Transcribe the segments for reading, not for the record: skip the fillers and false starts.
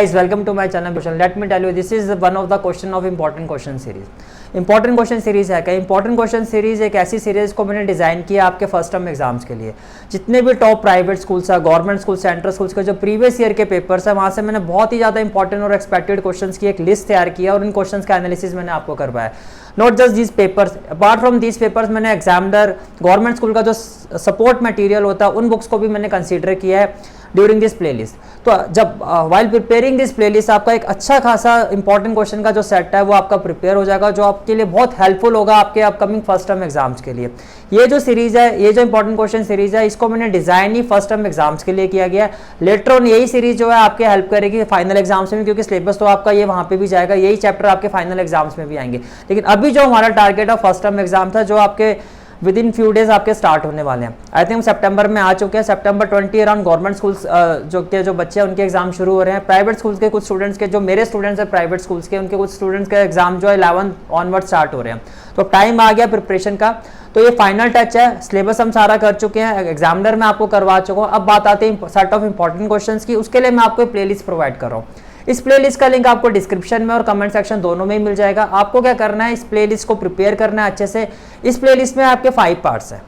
Guys, welcome to my channel question. Let me tell you, this is one of the question of important question series. Important question series है क्या? Important question series एक ऐसी series को मैंने design किया आपके first term exams के लिए। जितने भी टॉप प्राइवेट स्कूल्स है, गवर्नमेंट स्कूल, सेंट्रल स्कूल्स के जो प्रीवियस ईयर के पेपर्स है, वहाँ से मैंने बहुत ही ज़्यादा इंपॉर्टेंट और एक्सपेक्टेड क्वेश्चंस की एक लिस्ट तैयार किया और इन क्वेश्चंस का एनालिसिस मैंने आपको करवाया। Not just these papers, apart from these papers मैंने एग्जामिनर, गवर्नमेंट स्कूल का जो सपोर्ट मटेरियल होता है उन बुक्स को भी मैंने कंसीडर किया है ड्यूरिंग दिस प्लेलिस्ट। तो जब वाइल प्रिपेयरिंग दिस प्लेलिस्ट आपका एक अच्छा खासा इंपॉर्टेंट क्वेश्चन का जो सेट है वो आपका प्रिपेयर हो जाएगा, जो आपके लिए बहुत हेल्पफुल होगा आपके अपकमिंग फर्स्ट टर्म एग्जाम्स के लिए। ये जो सीरीज है, ये जो इंपॉर्टेंट क्वेश्चन सीरीज है, इसको मैंने डिजाइन ही फर्स्ट टर्म एग्जाम्स के लिए किया गया है। लेटर ऑन यही सीरीज जो है आपके हेल्प करेगी फाइनल एग्जाम्स में, क्योंकि सिलेबस तो आपका ये वहाँ पे भी जाएगा, यही चैप्टर आपके फाइनल एग्जाम्स में भी आएंगे। लेकिन अभी जो हमारा टारगेट है फर्स्ट टर्म एग्जाम था, जो आपके विद इन फ्यू डेज आपके स्टार्ट होने वाले हैं। आई थिंक सितंबर में आ चुके हैं। सितंबर 20 अराउंड गवर्नमेंट स्कूल्स जो बच्चे हैं उनके एग्जाम शुरू हो रहे हैं। प्राइवेट स्कूल्स के कुछ स्टूडेंट्स के, जो मेरे स्टूडेंट्स हैं प्राइवेट स्कूल्स के, उनके कुछ स्टूडेंट्स के एग्जाम जो है 11 ऑनवर्ड स्टार्ट हो रहे हैं। तो टाइम आ गया प्रिपरेशन का। तो ये फाइनल टच है, सिलेबस हम सारा कर चुके हैं, एग्जामिनर मैं आपको करवा चुका हूँ। अब बात आती है सेट ऑफ इंपॉर्टेंट क्वेश्चंस की। उसके लिए मैं आपको प्लेलिस्ट प्रोवाइड कर रहा हूँ। इस प्लेलिस्ट का लिंक आपको डिस्क्रिप्शन में और कमेंट सेक्शन दोनों में ही मिल जाएगा। आपको क्या करना है, इस प्लेलिस्ट को प्रिपेयर करना है अच्छे से। इस प्लेलिस्ट में आपके 5 पार्ट्स हैं।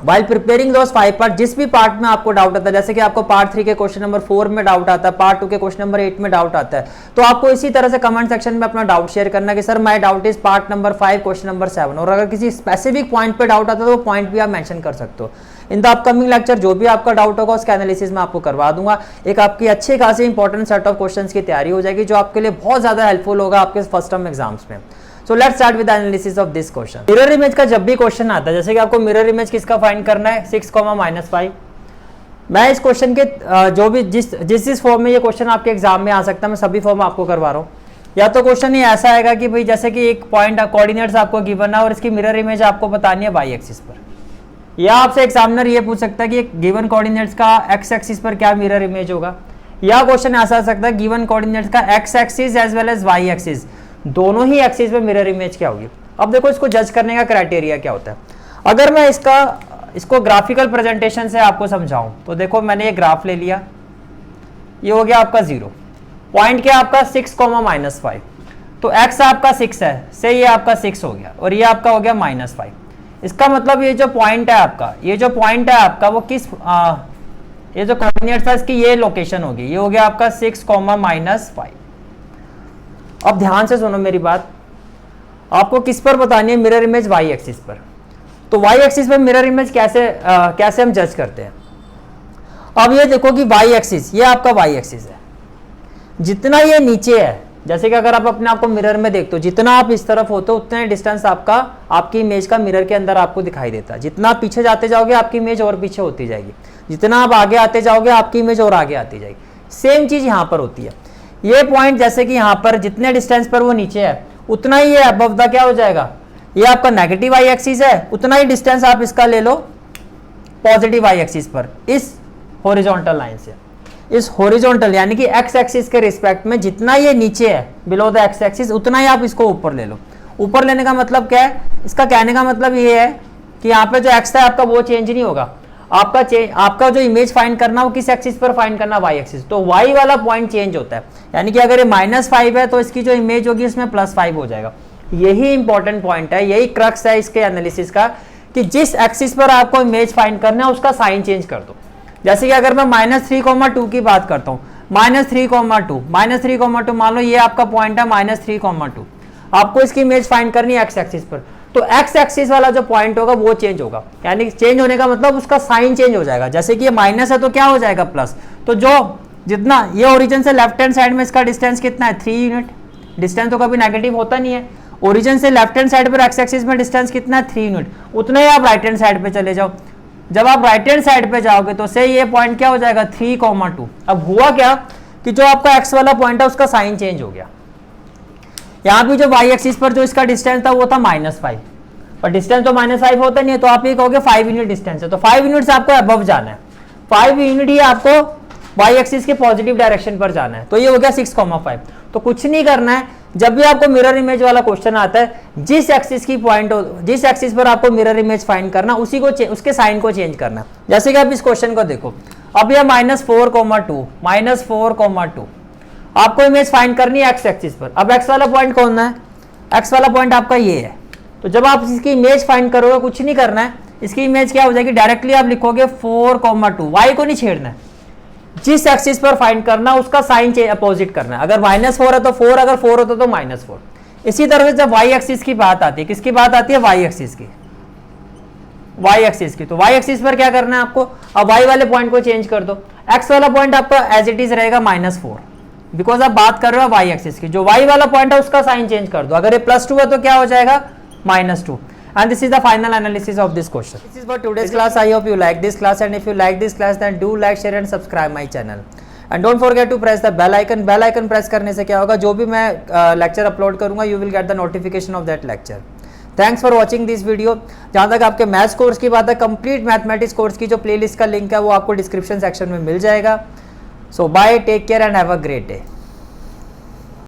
While preparing those 5 पार्ट, जिस भी पार्ट में आपको डाउट आता है, जैसे कि आपको पार्ट 3 के क्वेश्चन नंबर 4 में डाउट आता है, पार्ट 2 के क्वेश्चन नंबर 8 में डाउट आता है, तो आपको इसी तरह से कमेंट सेक्शन में अपना डाउट शेयर करना है कि sir my doubt is part number 5 question number 7। और अगर किसी स्पेसिफिक पॉइंट पे डाउट आता है तो वो पॉइंट भी आप मेंशन कर सकते हो। इन द अपकमिंग लेक्चर जो भी आपका डाउट होगा उसका एनालिसिस मैं आपको करवा दूंगा। एक आपकी अच्छी खासी इंपॉर्टेंट सेट ऑफ क्वेश्चंस की तैयारी हो जाएगी, जो आपके लिए बहुत ज्यादा हेल्पफुल होगा आपके फर्स्ट टर्म एग्जाम्स में। So let's start with the analysis of this question. Mirror image का जब भी क्वेश्चन आता है, जैसे कि आपको मिरर इमेज किसका फाइंड करना है, 6,-5। मैं इस क्वेश्चन के जो भी जिस फॉर्म में ये क्वेश्चन आपके एग्जाम में आ सकता है, मैं सभी फॉर्म आपको करवा रहा हूँ। या तो क्वेश्चन ये ऐसा आएगा कि भाई जैसे कि एक पॉइंट कोऑर्डिनेट्स आपको गिवन है और इसकी मिरर इमेज आपको बतानी है वाई एक्सिस पर। या आपसे एग्जामिनर ये पूछ सकता है कि एक गिवन कोऑर्डिनेट्स का एक्स एक्सिस पर क्या मिरर इमेज होगा। या क्वेश्चन ऐसा आ सकता है गिवन कोऑर्डिनेट्स का X axis as well as Y axis, दोनों ही एक्सिस में मिरर इमेज क्या होगी। अब देखो इसको जज करने का क्राइटेरिया क्या होता है। अगर मैं इसको ग्राफिकल प्रेजेंटेशन से आपको समझाऊं तो देखो मैंने ये ग्राफ ले लिया, ये हो गया आपका 0, पॉइंट क्या आपका 6,-5। तो x आपका 6 है, से ये आपका 6 हो गया और ये आपका हो गया -5। इसका मतलब ये जो पॉइंट है आपका, वो किस ये जो कोऑर्डिनेट्स है इसकी ये लोकेशन होगी, ये हो गया आपका 6,-5। अब ध्यान से सुनो मेरी बात, आपको किस पर बतानी है मिरर इमेज, वाई एक्सिस पर। तो वाई एक्सिस पर मिरर इमेज कैसे हम जज करते हैं। अब ये देखो कि वाई एक्सिस, ये आपका वाई एक्सिस है, जितना ये नीचे है, जैसे कि अगर आप अपने आप को मिरर में देखते हो, जितना आप इस तरफ होते हो उतना ही डिस्टेंस आपकी इमेज का मिरर के अंदर आपको दिखाई देता है। जितना आप पीछे जाते जाओगे आपकी इमेज और पीछे होती जाएगी, जितना आप आगे आते जाओगे आपकी इमेज और आगे आती जाएगी। सेम चीज यहाँ पर होती है। ये पॉइंट जैसे कि यहाँ पर जितने डिस्टेंस पर वो नीचे है उतना ही ये अबव द क्या हो जाएगा, ये आपका नेगेटिव वाई एक्सिस है, उतना ही डिस्टेंस आप इसका ले लो पॉजिटिव वाई एक्सिस पर, इस हॉरिजॉन्टल लाइन से। इस हॉरिजॉन्टल यानी कि एक्स एक्सिस के रिस्पेक्ट में जितना ये नीचे है बिलो द एक्स एक्सिस, उतना ही आप इसको ऊपर ले लो। ऊपर लेने का मतलब क्या है, इसका कहने का मतलब ये है कि यहाँ पे जो एक्स है आपका वो चेंज नहीं होगा। आपका जो इमेज फाइंड करना वो किस एक्सिस पर फाइंड करना, वाई एक्सिस। तो वाई वाला पॉइंट चेंज होता है, यानी कि अगर ये -5 है तो इसकी जो इमेज होगी इसमें +5 हो जाएगा। यही इंपॉर्टेंट पॉइंट है, यही क्रक्स है इसके एनालिसिस का, कि जिस एक्सिस पर आपको इमेज फाइंड करना है उसका साइन चेंज कर दो। जैसे कि अगर मैं -3,2 की बात करता हूँ, -3,2 मान लो ये आपका पॉइंट है -3,2, आपको इसकी इमेज फाइंड करनी है एक्स एक्सिस पर। तो एक्स एक्सिस वाला जो पॉइंट होगा वो चेंज होगा, यानी चेंज होने का मतलब उसका साइन चेंज हो जाएगा। जैसे कि ये माइनस है तो क्या हो जाएगा प्लस। तो जो जितना ये ओरिजिन से लेफ्ट हैंड साइड में इसका डिस्टेंस कितना है, 3 यूनिट। डिस्टेंस तो कभी नेगेटिव होता नहीं है। ओरिजिन से लेफ्ट हैंड साइड पर एक्स एक्सिस में डिस्टेंस कितना है, 3 यूनिट। उतना ही आप राइट हैंड साइड पे चले जाओ। जब आप राइट हैंड साइड पे जाओगे तो से ये पॉइंट क्या हो जाएगा, 3,2। अब हुआ क्या कि जो आपका एक्स वाला पॉइंट है उसका साइन चेंज हो गया। यहाँ भी जो वाई एक्सिस पर जो इसका डिस्टेंस था वो था -5, पर डिस्टेंस तो -5 होता नहीं है, तो आप ये कहोगे 5 यूनिट डिस्टेंस है। तो 5 यूनिट से आपको अबव जाना है, 5 यूनिट ही आपको वाई एक्सिस के पॉजिटिव डायरेक्शन पर जाना है। तो ये हो गया 6,5। तो कुछ नहीं करना है, जब भी आपको मिरर इमेज वाला क्वेश्चन आता है, जिस एक्सिस पर आपको मिरर इमेज फाइंड करना उसके साइन को चेंज करना। जैसे कि आप इस क्वेश्चन को देखो, अब यह -4,2 आपको इमेज फाइंड करनी है एक्स एक्सिस पर। अब एक्स वाला पॉइंट कौन है, एक्स वाला पॉइंट आपका ये है। तो जब आप इसकी इमेज फाइंड करोगे कुछ नहीं करना है, इसकी इमेज क्या हो जाएगी, डायरेक्टली आप लिखोगे 4,2, वाई को नहीं छेड़ना है, जिस एक्सिस पर फाइंड करना उसका साइन अपोजिट करना है। अगर -4 है तो 4, अगर 4 होता तो -4। इसी तरह से जब वाई एक्सिस की बात आती है, किसकी बात आती है, वाई एक्सिस की, वाई एक्सिस की। तो वाई एक्सिस पर क्या करना है आपको, अब वाई वाले पॉइंट को चेंज कर दो। एक्स वाला पॉइंट आपका एज इट इज रहेगा -4, बिकॉज आप बात कर रहे हो वाई एक्सिस की। जो वाई वाला पॉइंट है उसका साइन चेंज कर दो, अगर ये +2 है तो क्या हो जाएगा, -2। And this is the final analysis of this question. This is for today's class. I hope you like this class, and if you like this class then do like, share and subscribe my channel. And don't forget to press the bell icon. Bell icon press करने से क्या होगा, जो भी मैं lecture upload करूँगा you will get the notification of that lecture. Thanks for watching this video. जहाँ तक आपके मैथ्स कोर्स की बात है, कंप्लीट मैथमेटिक्स कोर्स की जो प्लेलिस्ट का लिंक है वो आपको डिस्क्रिप्शन सेक्शन में मिल जाएगा। So bye, take care and have a great day.